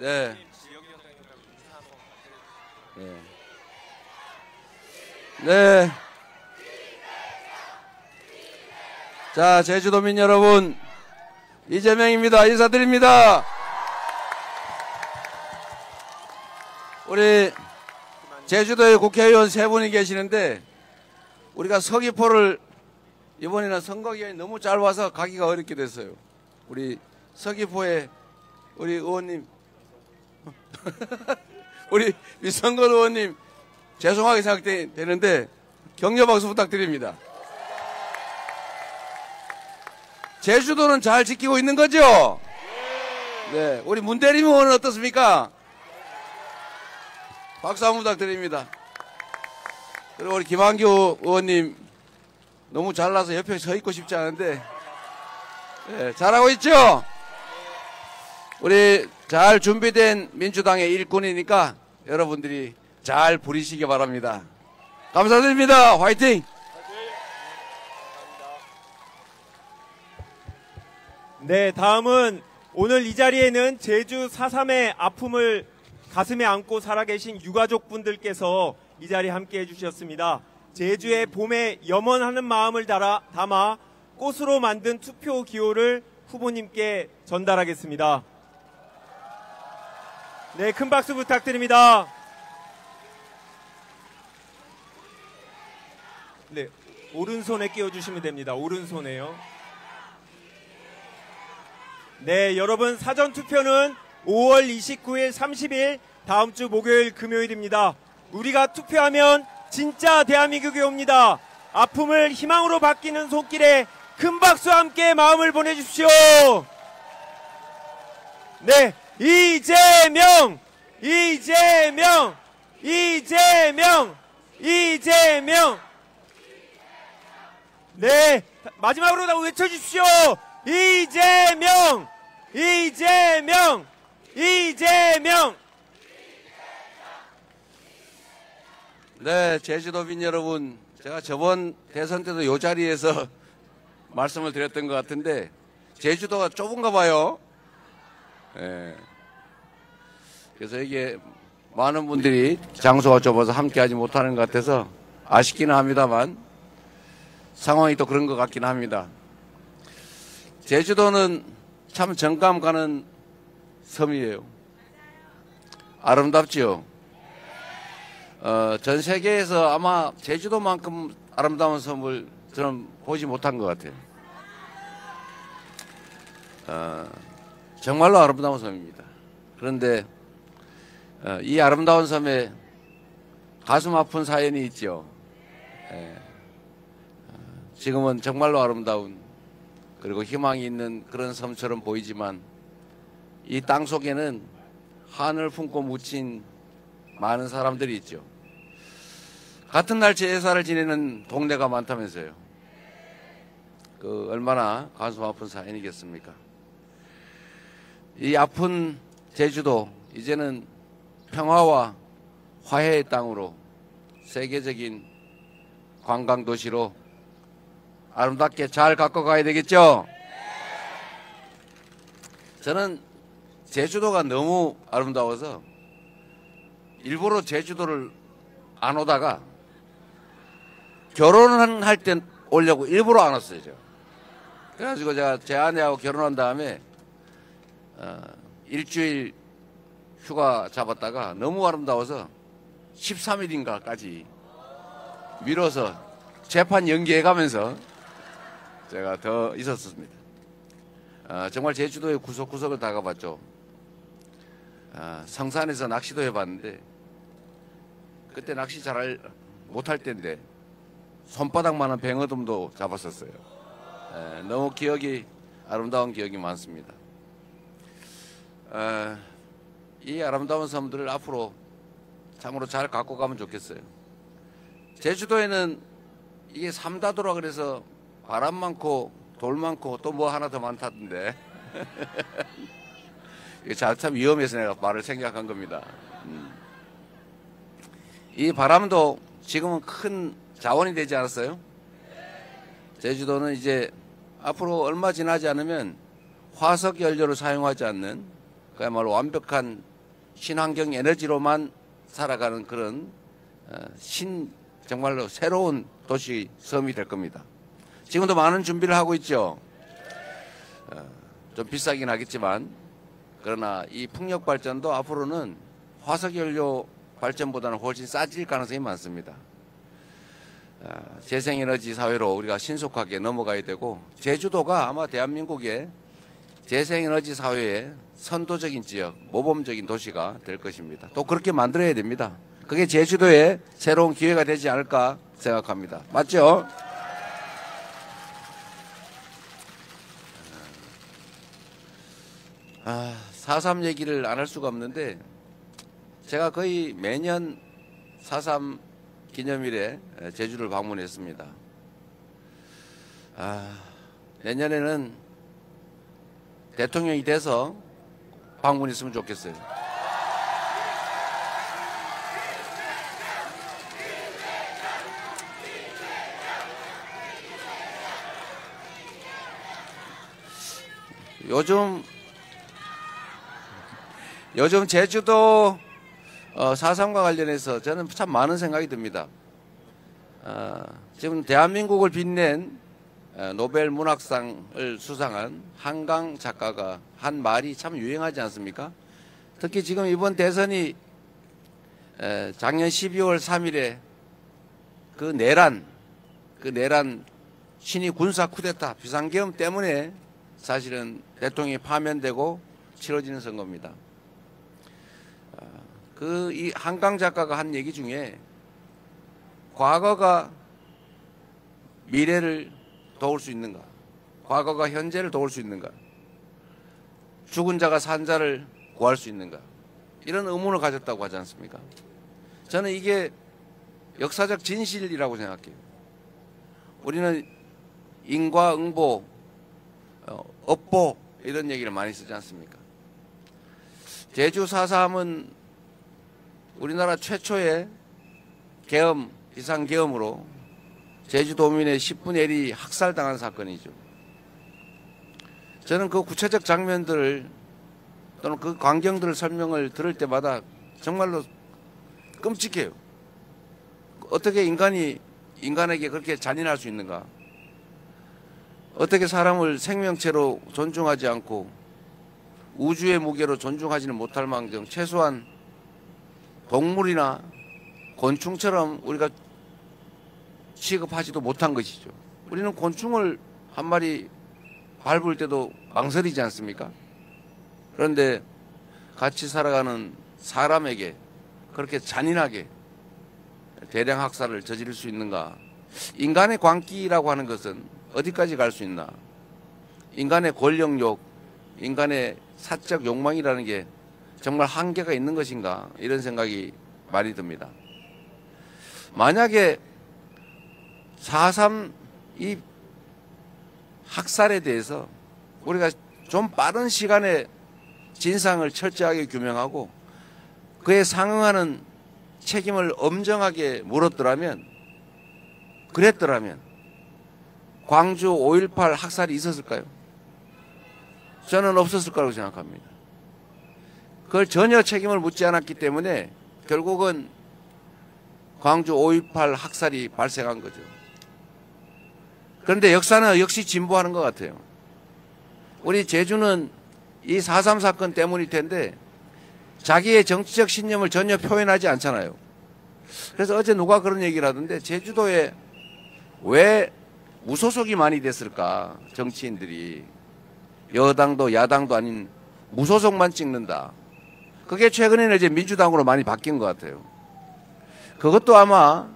네. 네. 네. 자, 제주도민 여러분, 이재명입니다. 인사드립니다. 우리 제주도에 국회의원 3분이 계시는데 우리가 서귀포를 이번에는 선거기간이 너무 짧아서 가기가 어렵게 됐어요. 우리 서귀포에 우리 의원님 우리 미성걸 의원님 죄송하게 생각되는데 격려 박수 부탁드립니다. 제주도는 잘 지키고 있는 거죠? 네. 우리 문대림 의원은 어떻습니까? 박수 한번 부탁드립니다. 그리고 우리 김한규 의원님 너무 잘나서 옆에 서 있고 싶지 않은데 네, 잘하고 있죠? 우리 잘 준비된 민주당의 일꾼이니까 여러분들이 잘 부리시기 바랍니다. 감사드립니다. 화이팅! 네, 다음은 오늘 이 자리에는 제주 4.3의 아픔을 가슴에 안고 살아계신 유가족분들께서 이 자리에 함께해 주셨습니다. 제주의 봄에 염원하는 마음을 담아 꽃으로 만든 투표 기호를 후보님께 전달하겠습니다. 네, 큰 박수 부탁드립니다. 네, 오른손에 끼워주시면 됩니다. 오른손에요. 네, 여러분 사전투표는 5월 29일, 30일 다음 주 목요일, 금요일입니다. 우리가 투표하면 진짜 대한민국이 옵니다. 아픔을 희망으로 바뀌는 손길에 큰 박수와 함께 마음을 보내주십시오. 네, 이재명! 이재명! 이재명! 이재명! 네, 마지막으로 다 외쳐주십시오. 이재명! 이재명! 이재명! 네, 제주도민 여러분, 제가 저번 대선 때도 이 자리에서 말씀을 드렸던 것 같은데 제주도가 좁은가 봐요. 네. 그래서 이게 많은 분들이 장소가 좁아서 함께하지 못하는 것 같아서 아쉽기는 합니다만 상황이 또 그런 것 같긴 합니다. 제주도는 참 정감 가는 섬이에요. 아름답지요. 전 세계에서 아마 제주도만큼 아름다운 섬을 저는 보지 못한 것 같아요. 정말로 아름다운 섬입니다. 그런데 이 아름다운 섬에 가슴 아픈 사연이 있죠. 지금은 정말로 아름다운 그리고 희망이 있는 그런 섬처럼 보이지만 이 땅 속에는 한을 품고 묻힌 많은 사람들이 있죠. 같은 날 제사를 지내는 동네가 많다면서요. 그 얼마나 가슴 아픈 사연이겠습니까? 이 아픈 제주도 이제는 평화와 화해의 땅으로 세계적인 관광도시로 아름답게 잘 갖고 가야 되겠죠? 저는 제주도가 너무 아름다워서 일부러 제주도를 안 오다가 결혼할 때 오려고 일부러 안 왔어요. 제가. 그래가지고 제가 제 아내하고 결혼한 다음에 일주일 휴가 잡았다가 너무 아름다워서 13일인가까지 미뤄서 재판 연기해가면서 제가 더 있었습니다. 정말 제주도의 구석구석을 다 가봤죠. 성산에서 낚시도 해봤는데 그때 낚시 잘 못할 때인데 손바닥만한 뱅어돔도 잡았었어요. 너무 기억이 아름다운 기억이 많습니다. 이 아름다운 섬들을 앞으로 참으로 잘 갖고 가면 좋겠어요. 제주도에는 이게 삼다도라 그래서 바람 많고 돌 많고 또 뭐 하나 더 많다던데 이게 참 위험해서 내가 말을 생각한 겁니다. 이 바람도 지금은 큰 자원이 되지 않았어요? 제주도는 이제 앞으로 얼마 지나지 않으면 화석 연료를 사용하지 않는 그야말로 완벽한 친환경 에너지로만 살아가는 그런 정말로 새로운 도시 섬이 될 겁니다. 지금도 많은 준비를 하고 있죠. 좀 비싸긴 하겠지만 그러나 이 풍력 발전도 앞으로는 화석연료 발전보다는 훨씬 싸질 가능성이 많습니다. 재생에너지 사회로 우리가 신속하게 넘어가야 되고 제주도가 아마 대한민국의 재생에너지 사회의 선도적인 지역, 모범적인 도시가 될 것입니다. 또 그렇게 만들어야 됩니다. 그게 제주도의 새로운 기회가 되지 않을까 생각합니다. 맞죠? 4.3 얘기를 안 할 수가 없는데 제가 거의 매년 4.3 기념일에 제주를 방문했습니다. 내년에는 대통령이 돼서 방문했으면 좋겠어요. 요즘 제주도 4.3과 관련해서 저는 참 많은 생각이 듭니다. 지금 대한민국을 빛낸 노벨 문학상을 수상한 한강 작가가 한 말이 참 유행하지 않습니까? 특히 지금 이번 대선이 작년 12월 3일에 그 내란 신이 군사 쿠데타 비상계엄 때문에 사실은 대통령이 파면되고 치러지는 선거입니다. 이 한강 작가가 한 얘기 중에 과거가 미래를 도울 수 있는가? 과거가 현재를 도울 수 있는가? 죽은 자가 산 자를 구할 수 있는가? 이런 의문을 가졌다고 하지 않습니까? 저는 이게 역사적 진실이라고 생각해요. 우리는 인과응보, 업보 이런 얘기를 많이 쓰지 않습니까? 제주 4.3은 우리나라 최초의 계엄, 비상계엄으로 제주도민의 10분의 1이 학살당한 사건이죠. 저는 그 구체적 장면들을 또는 그 광경들을 설명을 들을 때마다 정말로 끔찍해요. 어떻게 인간에게 그렇게 잔인할 수 있는가? 어떻게 사람을 생명체로 존중하지 않고 우주의 무게로 존중하지는 못할 망정 최소한 동물이나 곤충처럼 우리가 취급하지도 못한 것이죠. 우리는 곤충을 한 마리 밟을 때도 망설이지 않습니까? 그런데 같이 살아가는 사람에게 그렇게 잔인하게 대량 학살을 저지를 수 있는가? 인간의 광기라고 하는 것은 어디까지 갈 수 있나? 인간의 권력욕, 인간의 사적 욕망이라는 게 정말 한계가 있는 것인가? 이런 생각이 많이 듭니다. 만약에 4.3 이 학살에 대해서 우리가 좀 빠른 시간에 진상을 철저하게 규명하고 그에 상응하는 책임을 엄정하게 그랬더라면 광주 5.18 학살이 있었을까요? 저는 없었을 거라고 생각합니다. 그걸 전혀 책임을 묻지 않았기 때문에 결국은 광주 5.18 학살이 발생한 거죠. 그런데 역사는 역시 진보하는 것 같아요. 우리 제주는 이 4.3 사건 때문일 텐데 자기의 정치적 신념을 전혀 표현하지 않잖아요. 그래서 어제 누가 그런 얘기를 하던데 제주도에 왜 무소속이 많이 됐을까? 정치인들이 여당도 야당도 아닌 무소속만 찍는다. 그게 최근에는 이제 민주당으로 많이 바뀐 것 같아요. 그것도 아마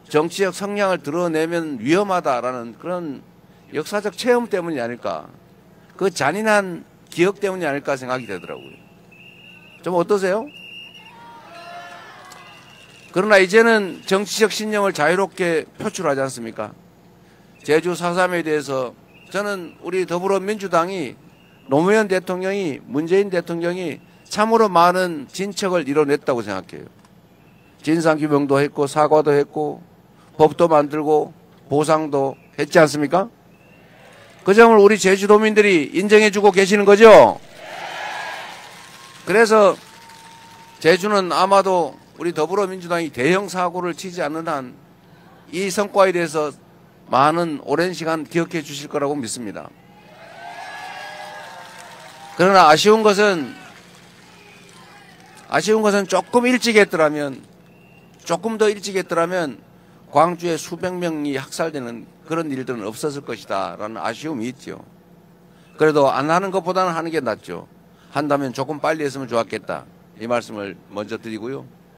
정치적 성향을 드러내면 위험하다라는 그런 역사적 체험 때문이 아닐까. 그 잔인한 기억 때문이 아닐까 생각이 되더라고요. 좀 어떠세요? 그러나 이제는 정치적 신념을 자유롭게 표출하지 않습니까? 제주 4.3에 대해서 저는 우리 더불어민주당이 노무현 대통령이 문재인 대통령이 참으로 많은 진척을 이뤄냈다고 생각해요. 진상규명도 했고 사과도 했고 법도 만들고 보상도 했지 않습니까? 그 점을 우리 제주도민들이 인정해주고 계시는 거죠? 그래서 제주는 아마도 우리 더불어민주당이 대형 사고를 치지 않는 한 이 성과에 대해서 많은 오랜 시간 기억해 주실 거라고 믿습니다. 그러나 아쉬운 것은 조금 더 일찍 했더라면 광주에 수백 명이 학살되는 그런 일들은 없었을 것이다 라는 아쉬움이 있죠. 그래도 안 하는 것보다는 하는 게 낫죠. 한다면 조금 빨리 했으면 좋았겠다. 이 말씀을 먼저 드리고요.